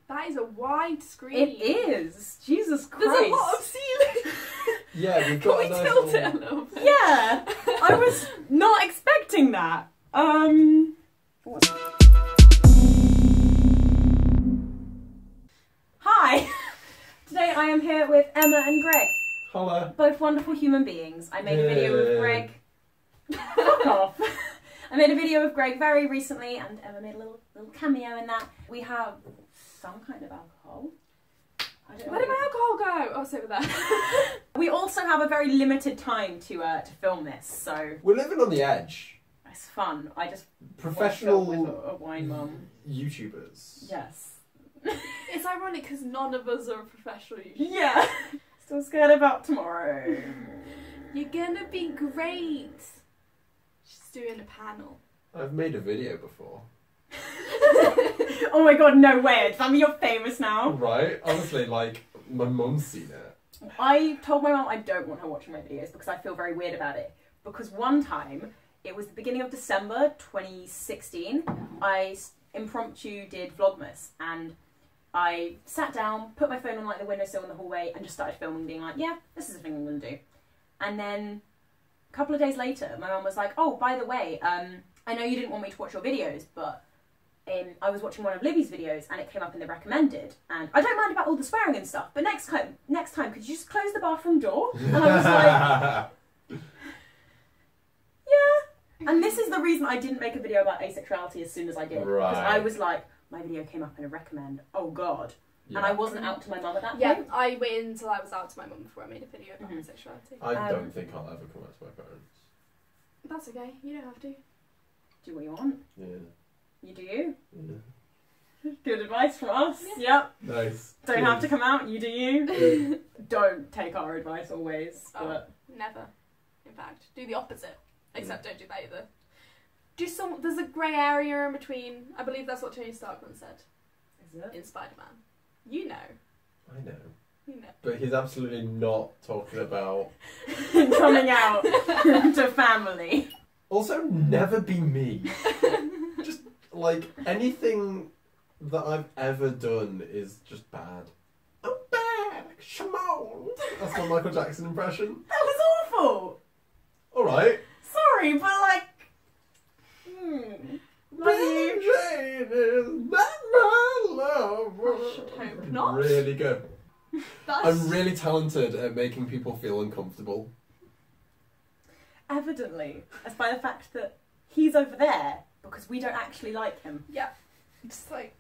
That is a wide screen. It is. Jesus Christ. There's a lot of ceiling. Yeah, we've got Can we tilt it a little bit? Yeah. I was not expecting that. Hi. Today I am here with Emma and Greg. Hello. Both wonderful human beings. I made a video with Greg. Fuck off. I made a video with Greg very recently, and Emma made a little cameo in that. We have some kind of alcohol. Where did my alcohol go? Oh, it's over there. We also have a very limited time to film this, so We're living on the edge. it's fun. I just Professional watch it with a wine mum. YouTubers. Yes. It's ironic because none of us are professional YouTubers. Yeah. Still scared about tomorrow. You're gonna be great. She's doing a panel. I've made a video before. Oh my god, no way. Does that mean you're famous now? Right? Honestly, like, my mum's seen it. I told my mum I don't want her watching my videos because I feel very weird about it. Because one time, it was the beginning of December 2016, I impromptu did Vlogmas, and I sat down, put my phone on like the windowsill in the hallway, and just started filming, being like, yeah, this is the thing I'm going to do. And then a couple of days later, my mum was like, oh, by the way, I know you didn't want me to watch your videos, but I was watching one of Libby's videos and it came up in the recommended, and I don't mind about all the swearing and stuff, but next time could you just close the bathroom door? And I was like, yeah. And this is the reason I didn't make a video about asexuality as soon as I did. Right. Because I was like, my video came up in a recommend, oh god. Yeah. And I wasn't out to my mum at that Yeah, point. I waited until I was out to my mum before I made a video about my sexuality. I don't think I'll ever come out to my parents. That's okay, you don't have to. Do what you want. Yeah. You do you. Yeah. Good advice from us. Yeah. Yep. Nice. Don't have to come out, you do you. Don't take our advice always. Oh, But never. In fact, do the opposite. Except don't do that either. There's a grey area in between. I believe that's what Tony Starkman said is it? in Spider-Man. You know. I know. You know. But he's absolutely not talking about... Coming out to family. Also, never be me. Just, like, anything that I've ever done is just bad. I'm back! Shimon! That's my Michael Jackson impression. That was awful. Alright. Sorry, but like... Love you. Jane is not my love. I should hope not. Really good. That's... I'm really talented at making people feel uncomfortable. Evidently. As by the fact that he's over there because we don't actually like him. Yeah. Just like...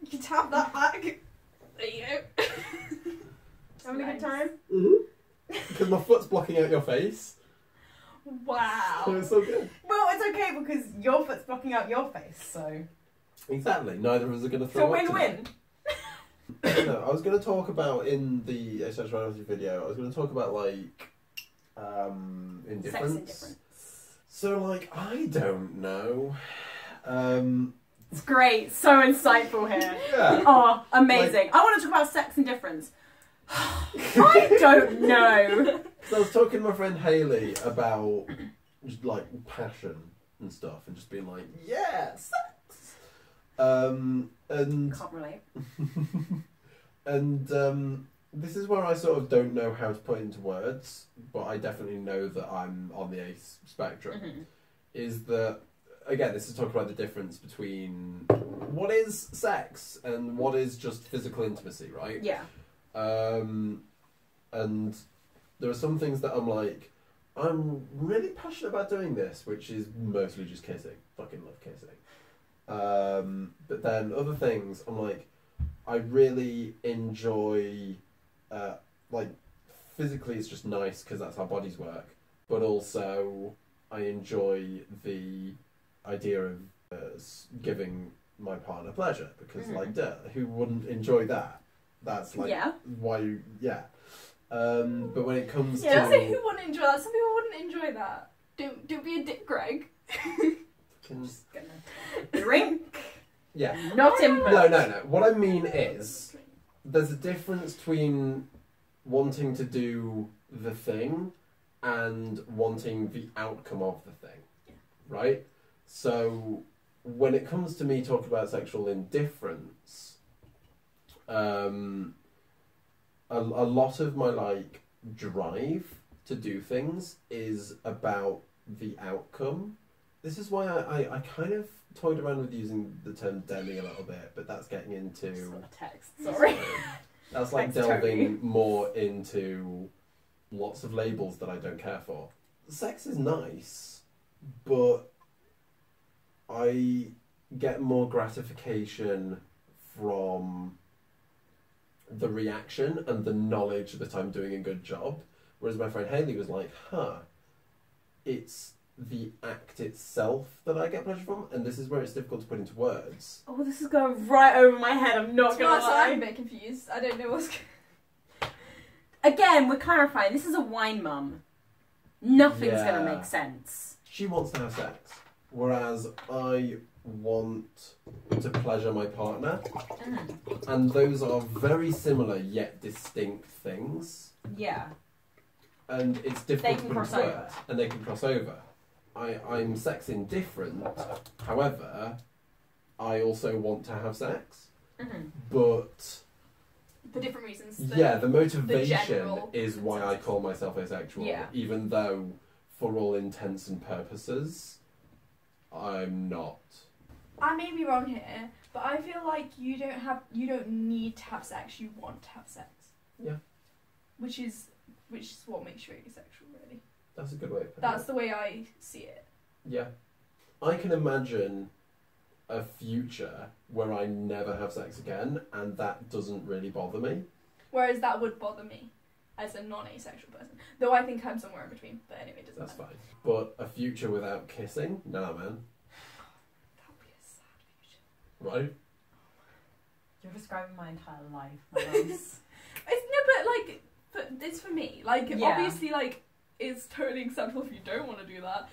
You tap that back. There you go. Having a good time? Because my foot's blocking out your face. Wow. So it's so good. Well, it's okay because your foot's blocking out your face, so... Exactly. Neither of us are going to throw So up win-win. No, I was going to talk about, in the asexuality video, I was going to talk about, like, indifference. Sex indifference. So, like, I don't know. It's great. So insightful here. Yeah. Oh, amazing. I want to talk about sex indifference. I don't know. So I was talking to my friend Hayley about, just, like, passion and stuff, and just being like, yeah, sex! And... Can't relate. And this is where I sort of don't know how to put into words, but I definitely know that I'm on the ace spectrum. Mm-hmm. Is that, again, this is talking about the difference between what is sex and what is just physical intimacy, right? Yeah. And there are some things that I'm like, I'm really passionate about doing this, which is mostly just kissing. Fucking love kissing. But then other things, I'm like, I really enjoy, like, physically it's just nice because that's how bodies work, but also I enjoy the idea of giving my partner pleasure because, like, duh, who wouldn't enjoy that? That's like, why, yeah. But when it comes Yeah, to... say who wouldn't enjoy that? Some people wouldn't enjoy that. Don't be a dick, Greg. Just gonna drink. Yeah. Not in. No. What I mean is, there's a difference between wanting to do the thing and wanting the outcome of the thing. Yeah. Right? So, when it comes to me talking about sexual indifference, a lot of my like drive to do things is about the outcome. This is why I kind of toyed around with using the term demi a little bit, but that's getting into It's not a text, sorry. that's like Thanks, delving Toby. more into lots of labels that I don't care for. Sex is nice, but I get more gratification from the reaction and the knowledge that I'm doing a good job. Whereas my friend Haley was like, it's the act itself that I get pleasure from, and this is where it's difficult to put into words. Oh, this is going right over my head, I'm not To be gonna honest, I'm a lie. bit confused. I don't know what's. Again, we're clarifying, this is a wine mum. Nothing's Yeah. gonna make sense. She wants to have sex, whereas I want to pleasure my partner, and those are very similar yet distinct things, Yeah. and it's difficult They can to put cross into over. words, and they can cross over. I'm sex indifferent, however, I also want to have sex, but For different reasons. the motivation general is why I call myself asexual, Yeah. even though for all intents and purposes I'm not. I may be wrong here, but I feel like you don't need to have sex. You want to have sex. Yeah. Which is what makes you asexual, really. That's a good way of putting That's it. the way I see it. Yeah. I can imagine a future where I never have sex again, and that doesn't really bother me. Whereas that would bother me as a non-asexual person. Though I think I'm somewhere in between. But anyway, it doesn't That's matter. fine. But a future without kissing? Nah, man. That would be a sad future. Right? You're describing my entire life, my loves. But it's for me. Like, Yeah. obviously, like, it's totally acceptable if you don't want to do that.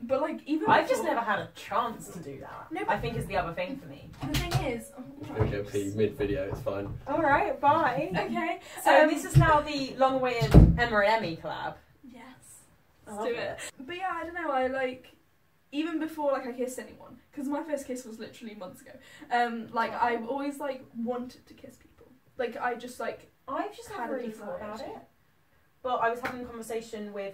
But, like, even I've just before- never had a chance to do that. No, I think is the other thing for me. The thing is... We'll go pee mid-video, it's fine. Alright, bye. Okay. So this is now the long-awaited Emma and Emmy collab. Yes. I Let's love do it. But yeah, I don't know, I, like... Even before, like, I kissed anyone, because my first kiss was literally months ago, like, I always, like, wanted to kiss people. Like, I just, like... I've just Had never a really desire thought about to. it. But I was having a conversation with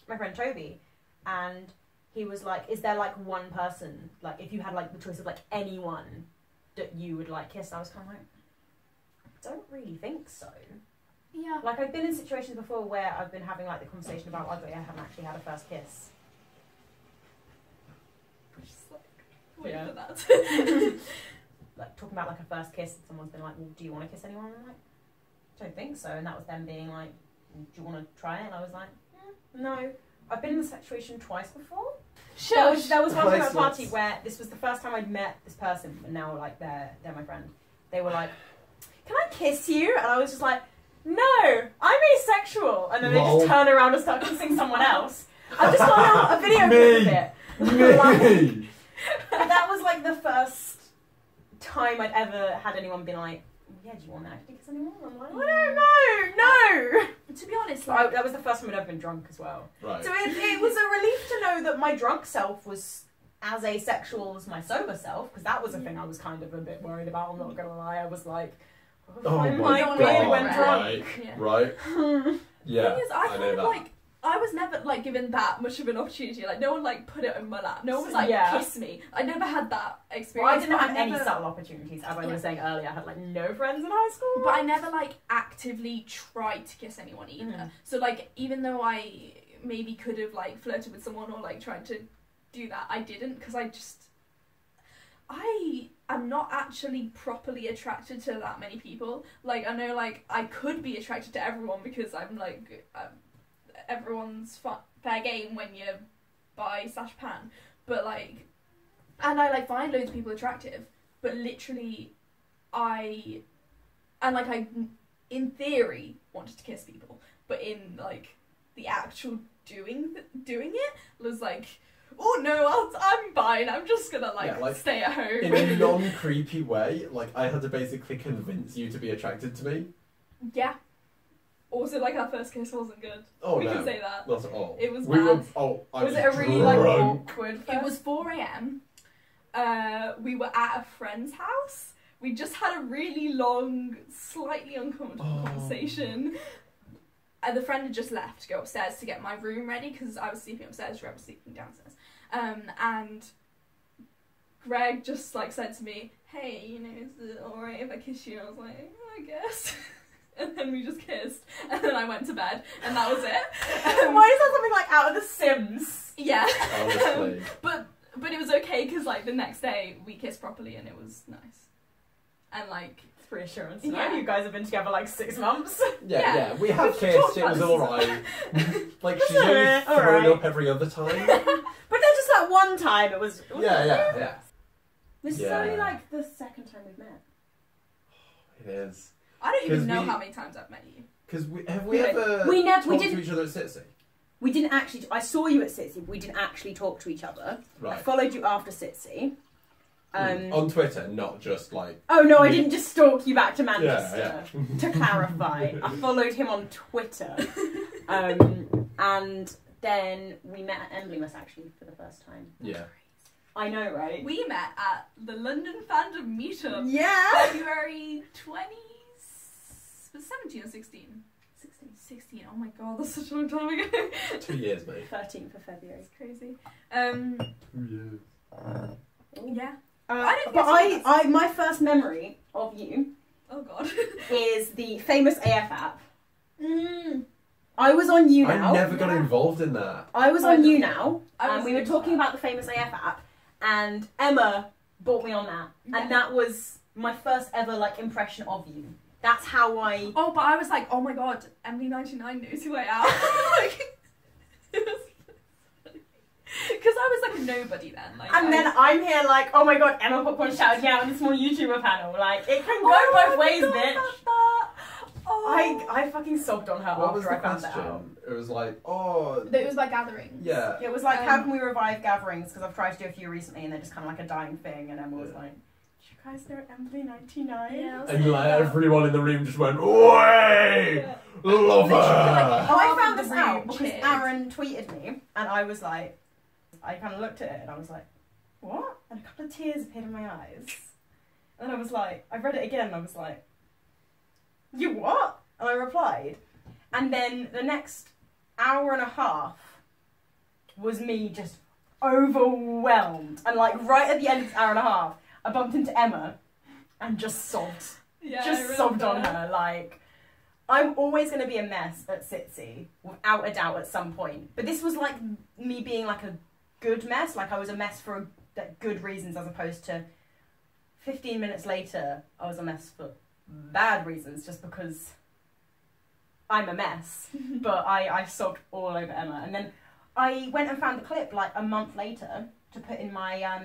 my friend Toby, and he was like, is there like one person, like if you had like the choice of like anyone that you would like kiss? And I was kind of like, I don't really think so. Yeah. Like I've been in situations before where I've been having like the conversation about whether I haven't actually had a first kiss. Just, like, wait Yeah. for that. Like talking about like a first kiss, and someone's been like, well, do you want to kiss anyone? And I'm like, I don't think so. And that was them being like, do you want to try it? And I was like, no. I've been in this situation twice before. There was one time at a party where this was the first time I'd met this person, and now like they're my friend. They were like, can I kiss you? And I was just like, no, I'm asexual. And then they Lol. just turn around and start kissing someone else. I've just got out a video clip of it. Like, Me! that was like the first time I'd ever had anyone be like, yeah, do you want to actually kiss anyone? I'm like, I don't know, no. To be honest, So like, that was the first time I'd ever been drunk as well. Right. So it was a relief to know that my drunk self was as asexual as my sober self, because that was a thing I was kind of a bit worried about, I'm not going to lie. I was like, Oh I my might God, be when right. drunk. Yeah. Right? Yeah, The thing is, I know kind of that. like, I was never like given that much of an opportunity. Like, no one like put it in my lap. No one was like, Yeah. kiss me. I never had that Well, experience. I didn't but have any never- subtle opportunities, as I Yeah. was saying earlier. I had like no friends in high school. But I never like actively tried to kiss anyone either. Mhm. So like, even though I maybe could have like flirted with someone or like tried to do that, I didn't, because I am not actually properly attracted to that many people. Like, I know like I could be attracted to everyone because I'm like everyone's fair game when you're bi/pan, but like, and I like find loads of people attractive, but literally I in theory wanted to kiss people, but in like the actual doing it was like, oh no, I'm fine, I'm just gonna like stay at home. In a non-creepy way, like I had to basically convince you to be attracted to me. Yeah. Also, like, our first kiss wasn't good. Oh we no, can say that. not at all. It was we bad. were. Oh, I was it a really like drunk. awkward? It was 4 a.m. We were at a friend's house, we just had a really long, slightly uncomfortable conversation. And the friend had just left to go upstairs to get my room ready because I was sleeping upstairs, Greg was sleeping downstairs. And Greg just like said to me, "Hey, you know, is it alright if I kiss you?" And I was like, "I guess." And then we just kissed, and then I went to bed, and that was it. Why is that something like out of The Sims? Yeah. Honestly. But it was okay because like the next day we kissed properly and it was nice. And like It's reassurance. Yeah. Now you guys have been together like 6 months. Yeah, we have We've kissed, talked it about was this. alright. Like, she's It's only alright, thrown alright. up every other time. But then just that one time, it was. Yeah. This is Yeah. only like the second time we've met. It is. I don't even 'Cause know we- how many times I've met you. Because have We- we ever we talked didn't- to each other at Sitsy? We didn't actually. I saw you at Sitsy, but we didn't actually talk to each other. I Right. followed you after Sitsy. On Twitter, not just like... Oh no, I Me- didn't just stalk you back to Manchester. Yeah. To clarify, I followed him on Twitter, and then we met at Embly actually for the first time. Yeah. I know, right? We met at the London Fandom Meetup. Yeah. February 17 or 16? 16. Oh my god, that's such a long time ago. 2 years, mate. 13th of February. It's crazy. 2 years. Yeah. I don't but think so. I my first memory of you Oh god. is the famous AF app. I was on You Now. I never got involved in that. I was I on You don't- Now, I and was we were into talking that. about the famous AF app, and Emma brought me on that, Yeah. and that was my first ever like impression of you. That's how I. Oh, but I was like, oh my god, Embly99 knows who I am. Like, it was because I was like a nobody then. Like, And then I'm here like, oh my god, Emma Popcorn shouted me out on the small YouTuber panel. Like, it can go both ways, bitch. Oh. I fucking sobbed on her What was after the I found that out. question? It was like, oh... It was by gatherings. Yeah. It was like, how can we revive gatherings? Because I've tried to do a few recently and they're just kind of like a dying thing. And Emma was Yeah. like, do you guys know Embly99? Yeah, I was And like that. everyone in the room just went, way! Yeah. Love Literally, her! like, Oh, I half found of this the out room because cheered. Aaron tweeted me and I was like, I kind of looked at it and I was like, what? And a couple of tears appeared in my eyes. And I was like, I read it again and I was like, you what? And I replied. And then the next hour and a half was me just overwhelmed. And like right at the end of this hour and a half, I bumped into Emma and just sobbed. Yeah, I Just sobbed on remember. her. Like, I'm always going to be a mess at Sitsy, without a doubt at some point. But this was like me being like a good mess. Like I was a mess for good reasons as opposed to 15 minutes later, I was a mess for bad reasons just because I'm a mess. But I sobbed all over Emma. And then I went and found the clip like a month later to put in my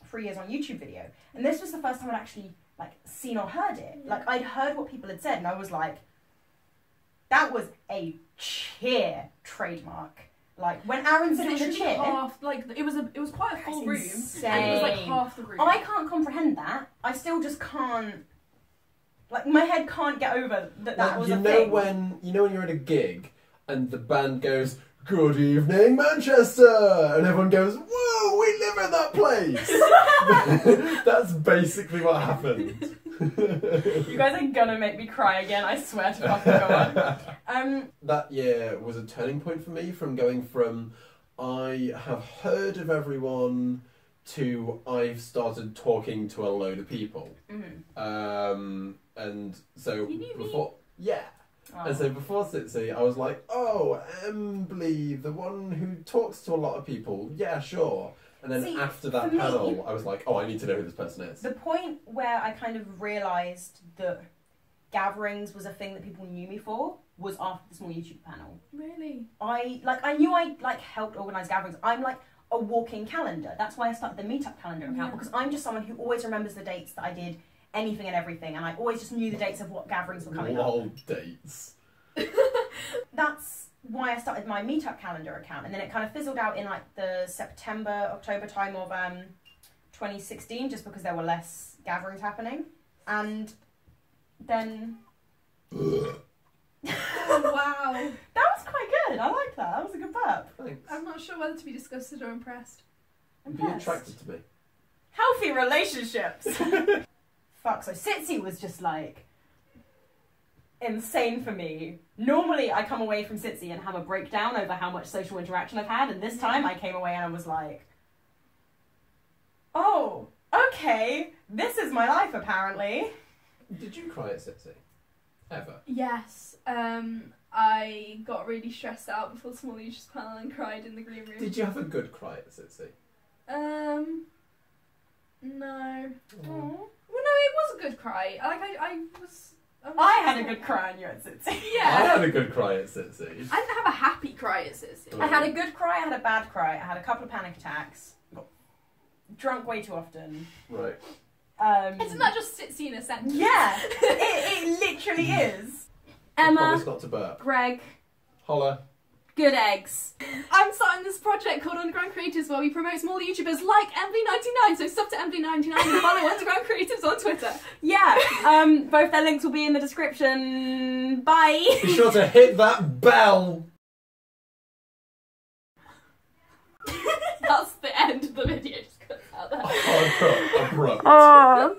3 years on YouTube video. And this was the first time I'd actually like seen or heard it. Yeah. Like I'd heard what people had said and I was like, that was a cheer trademark. Like when Aaron said it was a Literally cheer, half, like it was quite a full That's room, insane. and it was like half the room. I can't comprehend that. I still just can't. Like my head can't get over that. That Like, was you a know thing. when you're at a gig and the band goes, "Good evening, Manchester," and everyone goes, "Whoa, we live in that place." That's basically what happened. You guys are gonna make me cry again. I swear to fucking God. That year was a turning point for me from going from I have heard of everyone to I've started talking to a load of people. And so You knew me? before, yeah. And so before Sitsy, I was like, oh, Embly, the one who talks to a lot of people. Yeah, sure. And then See, after that for me- panel, I was like, oh, I need to know who this person is. The point where I kind of realised that gatherings was a thing that people knew me for was after the small YouTube panel. Really? I knew I helped organise gatherings. I'm like a walking calendar. That's why I started the meetup calendar account Yeah. because I'm just someone who always remembers the dates that I did anything and everything, and I always just knew the dates of what gatherings were coming up. Lol dates. That's why I started my meetup calendar account, and then it kind of fizzled out in like the September, October time of 2016, just because there were less gatherings happening, and then Wow. that was quite good. I like that. That was a good burp. Thanks. I'm not sure whether to be disgusted or impressed. Be attracted to me. Healthy relationships. fuck. So Sitsi was just like insane for me. Normally I come away from Sitsi and have a breakdown over how much social interaction I've had, and this time I came away and I was like, oh, okay, this is my life apparently. Did you cry at Sitsi? Ever? Yes. I got really stressed out before Small Leisures panel and cried in the green room. Did you have a good cry at Sitsi? No. Oh. Well, no, it was a good cry. I was I had a good cry and you're at Sitsi. I Yeah. had a good cry at Sitsi. I didn't have a happy cry at Sissy. Oh. I had a good cry, I had a bad cry, I had a couple of panic attacks, got drunk way too often. Right. Isn't that just Sitsy in a sentence? Yeah, it literally is. Promise Emma, not to burp. Greg, Holla. good eggs. I'm starting this project called Underground Creatives where we promote small YouTubers like Embly99, so sub to Embly99 and follow Underground Creatives on Twitter. Yeah, both their links will be in the description. Bye. Be sure to hit that bell. That's the end of the video. Just cut out there. Hardcore abrupt. Oh.